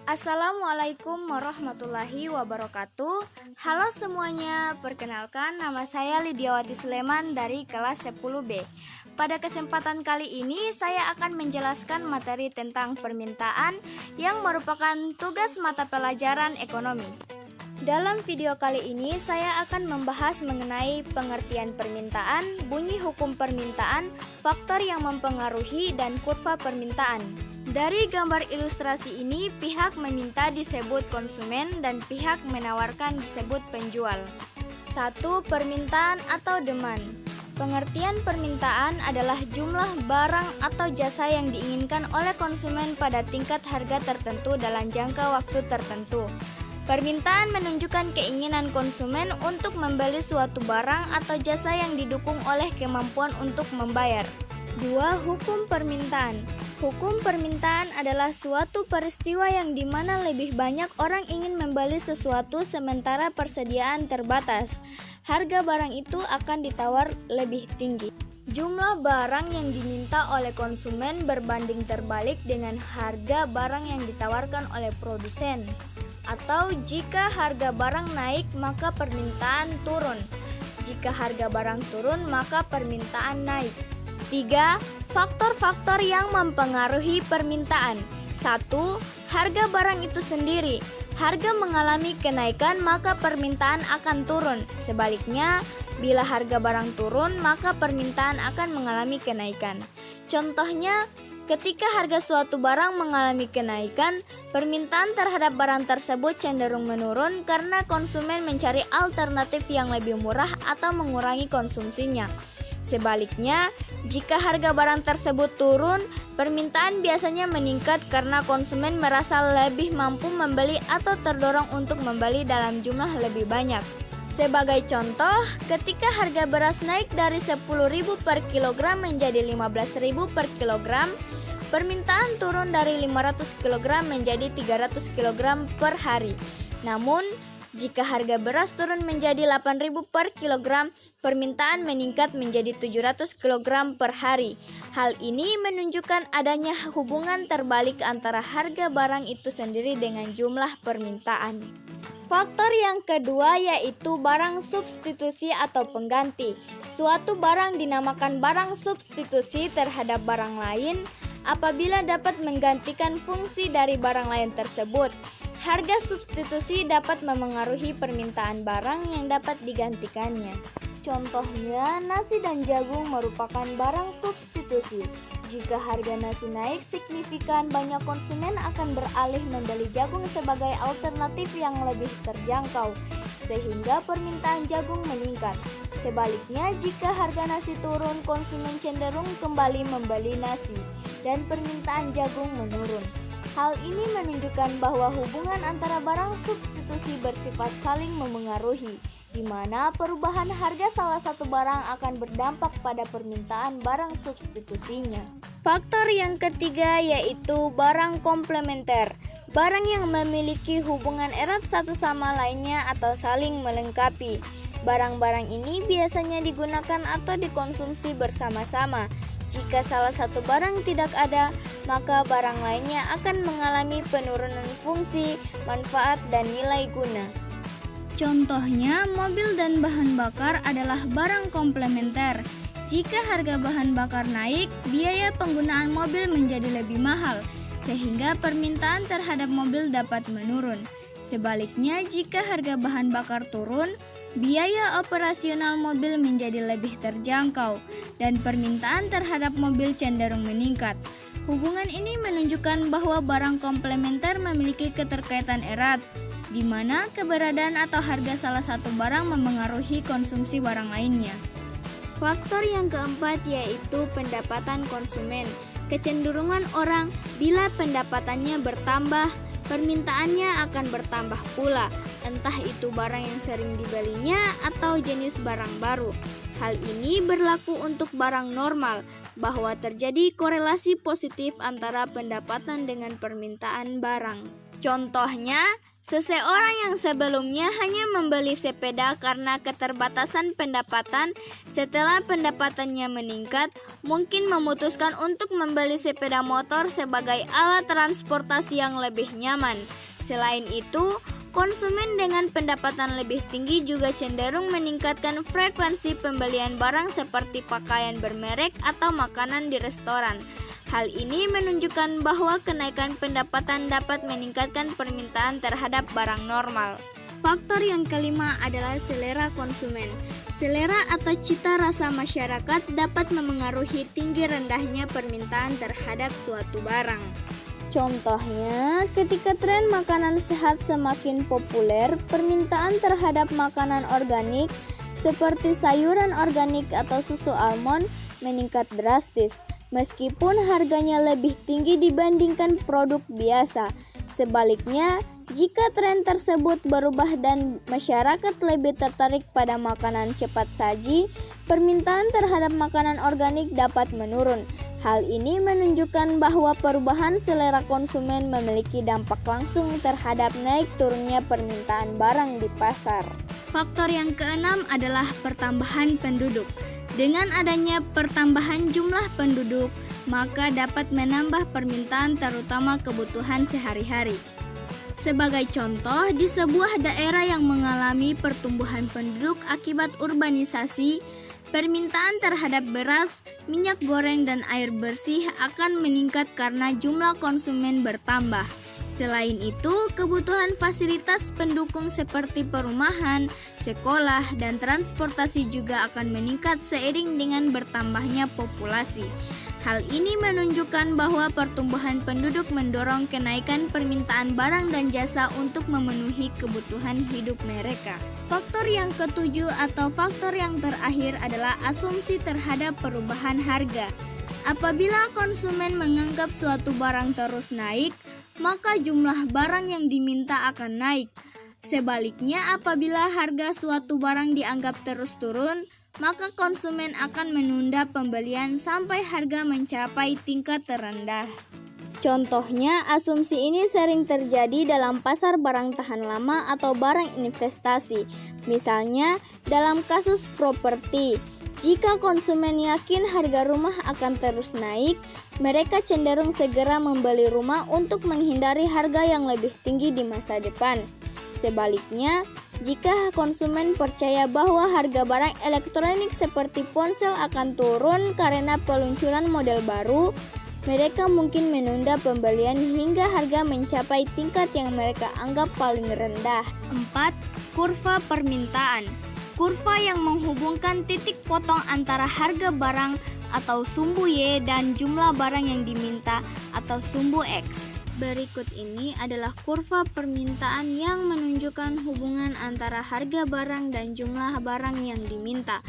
Assalamualaikum warahmatullahi wabarakatuh. Halo semuanya, perkenalkan nama saya Lidiawati Suleman dari kelas 10B. Pada kesempatan kali ini saya akan menjelaskan materi tentang permintaan yang merupakan tugas mata pelajaran ekonomi. Dalam video kali ini saya akan membahas mengenai pengertian permintaan, bunyi hukum permintaan, faktor yang mempengaruhi, dan kurva permintaan. Dari gambar ilustrasi ini, pihak meminta disebut konsumen dan pihak menawarkan disebut penjual. 1. Permintaan atau demand. Pengertian permintaan adalah jumlah barang atau jasa yang diinginkan oleh konsumen pada tingkat harga tertentu dalam jangka waktu tertentu. Permintaan menunjukkan keinginan konsumen untuk membeli suatu barang atau jasa yang didukung oleh kemampuan untuk membayar. 2. Hukum permintaan. Hukum permintaan adalah suatu peristiwa yang dimana lebih banyak orang ingin membeli sesuatu sementara persediaan terbatas. Harga barang itu akan ditawar lebih tinggi. Jumlah barang yang diminta oleh konsumen berbanding terbalik dengan harga barang yang ditawarkan oleh produsen. Atau jika harga barang naik, maka permintaan turun. Jika harga barang turun, maka permintaan naik. 3. Faktor-faktor yang mempengaruhi permintaan. 1. Harga barang itu sendiri. Harga mengalami kenaikan, maka permintaan akan turun. Sebaliknya, bila harga barang turun, maka permintaan akan mengalami kenaikan. Contohnya, ketika harga suatu barang mengalami kenaikan, permintaan terhadap barang tersebut cenderung menurun karena konsumen mencari alternatif yang lebih murah atau mengurangi konsumsinya. Sebaliknya, jika harga barang tersebut turun, permintaan biasanya meningkat karena konsumen merasa lebih mampu membeli atau terdorong untuk membeli dalam jumlah lebih banyak. Sebagai contoh, ketika harga beras naik dari 10.000 per kilogram menjadi 15.000 per kilogram, permintaan turun dari 500 kg menjadi 300 kg per hari. Namun, jika harga beras turun menjadi 8.000 per kilogram, permintaan meningkat menjadi 700 kg per hari. Hal ini menunjukkan adanya hubungan terbalik antara harga barang itu sendiri dengan jumlah permintaan. Faktor yang kedua yaitu barang substitusi atau pengganti. Suatu barang dinamakan barang substitusi terhadap barang lain apabila dapat menggantikan fungsi dari barang lain tersebut. Harga substitusi dapat memengaruhi permintaan barang yang dapat digantikannya. Contohnya, nasi dan jagung merupakan barang substitusi. Jika harga nasi naik signifikan, banyak konsumen akan beralih membeli jagung sebagai alternatif yang lebih terjangkau, sehingga permintaan jagung meningkat. Sebaliknya, jika harga nasi turun, konsumen cenderung kembali membeli nasi, dan permintaan jagung menurun. Hal ini menunjukkan bahwa hubungan antara barang substitusi bersifat saling memengaruhi, di mana perubahan harga salah satu barang akan berdampak pada permintaan barang substitusinya. Faktor yang ketiga yaitu barang komplementer. Barang yang memiliki hubungan erat satu sama lainnya atau saling melengkapi. Barang-barang ini biasanya digunakan atau dikonsumsi bersama-sama. Jika salah satu barang tidak ada, maka barang lainnya akan mengalami penurunan fungsi, manfaat, dan nilai guna. Contohnya, mobil dan bahan bakar adalah barang komplementer. Jika harga bahan bakar naik, biaya penggunaan mobil menjadi lebih mahal, sehingga permintaan terhadap mobil dapat menurun. Sebaliknya, jika harga bahan bakar turun, biaya operasional mobil menjadi lebih terjangkau dan permintaan terhadap mobil cenderung meningkat. Hubungan ini menunjukkan bahwa barang komplementer memiliki keterkaitan erat, di mana keberadaan atau harga salah satu barang memengaruhi konsumsi barang lainnya. Faktor yang keempat yaitu pendapatan konsumen. Kecenderungan orang bila pendapatannya bertambah, permintaannya akan bertambah pula, entah itu barang yang sering dibelinya atau jenis barang baru. Hal ini berlaku untuk barang normal, bahwa terjadi korelasi positif antara pendapatan dengan permintaan barang. Contohnya, seseorang yang sebelumnya hanya membeli sepeda karena keterbatasan pendapatan, setelah pendapatannya meningkat, mungkin memutuskan untuk membeli sepeda motor sebagai alat transportasi yang lebih nyaman. Selain itu, konsumen dengan pendapatan lebih tinggi juga cenderung meningkatkan frekuensi pembelian barang seperti pakaian bermerek atau makanan di restoran. Hal ini menunjukkan bahwa kenaikan pendapatan dapat meningkatkan permintaan terhadap barang normal. Faktor yang kelima adalah selera konsumen. Selera atau cita rasa masyarakat dapat memengaruhi tinggi rendahnya permintaan terhadap suatu barang. Contohnya, ketika tren makanan sehat semakin populer, permintaan terhadap makanan organik seperti sayuran organik atau susu almond meningkat drastis, meskipun harganya lebih tinggi dibandingkan produk biasa. Sebaliknya, jika tren tersebut berubah dan masyarakat lebih tertarik pada makanan cepat saji, permintaan terhadap makanan organik dapat menurun. Hal ini menunjukkan bahwa perubahan selera konsumen memiliki dampak langsung terhadap naik turunnya permintaan barang di pasar. Faktor yang keenam adalah pertambahan penduduk. Dengan adanya pertambahan jumlah penduduk, maka dapat menambah permintaan terutama kebutuhan sehari-hari. Sebagai contoh, di sebuah daerah yang mengalami pertumbuhan penduduk akibat urbanisasi, permintaan terhadap beras, minyak goreng, dan air bersih akan meningkat karena jumlah konsumen bertambah. Selain itu, kebutuhan fasilitas pendukung seperti perumahan, sekolah, dan transportasi juga akan meningkat seiring dengan bertambahnya populasi. Hal ini menunjukkan bahwa pertumbuhan penduduk mendorong kenaikan permintaan barang dan jasa untuk memenuhi kebutuhan hidup mereka. Faktor yang ketujuh atau faktor yang terakhir adalah asumsi terhadap perubahan harga. Apabila konsumen menganggap suatu barang terus naik, maka jumlah barang yang diminta akan naik. Sebaliknya, apabila harga suatu barang dianggap terus turun, maka konsumen akan menunda pembelian sampai harga mencapai tingkat terendah. Contohnya, asumsi ini sering terjadi dalam pasar barang tahan lama atau barang investasi. Misalnya, dalam kasus properti, jika konsumen yakin harga rumah akan terus naik, mereka cenderung segera membeli rumah untuk menghindari harga yang lebih tinggi di masa depan. Sebaliknya, jika konsumen percaya bahwa harga barang elektronik seperti ponsel akan turun karena peluncuran model baru, mereka mungkin menunda pembelian hingga harga mencapai tingkat yang mereka anggap paling rendah. 4. Kurva permintaan. Kurva yang menghubungkan titik potong antara harga barang atau sumbu Y dan jumlah barang yang diminta atau sumbu X. Berikut ini adalah kurva permintaan yang menunjukkan hubungan antara harga barang dan jumlah barang yang diminta.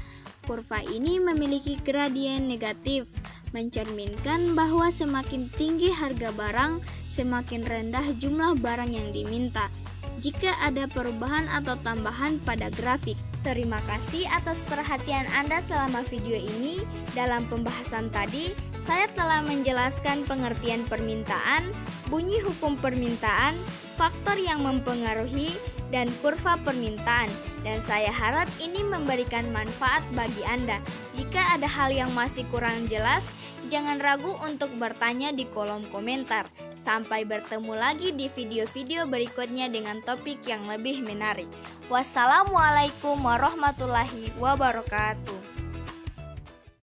Kurva ini memiliki gradien negatif, mencerminkan bahwa semakin tinggi harga barang, semakin rendah jumlah barang yang diminta. Jika ada perubahan atau tambahan pada grafik. Terima kasih atas perhatian Anda selama video ini. Dalam pembahasan tadi, saya telah menjelaskan pengertian permintaan, bunyi hukum permintaan, faktor yang mempengaruhi, dan kurva permintaan. Dan saya harap ini memberikan manfaat bagi Anda. Jika ada hal yang masih kurang jelas, jangan ragu untuk bertanya di kolom komentar. Sampai bertemu lagi di video-video berikutnya dengan topik yang lebih menarik. Wassalamualaikum warahmatullahi wabarakatuh.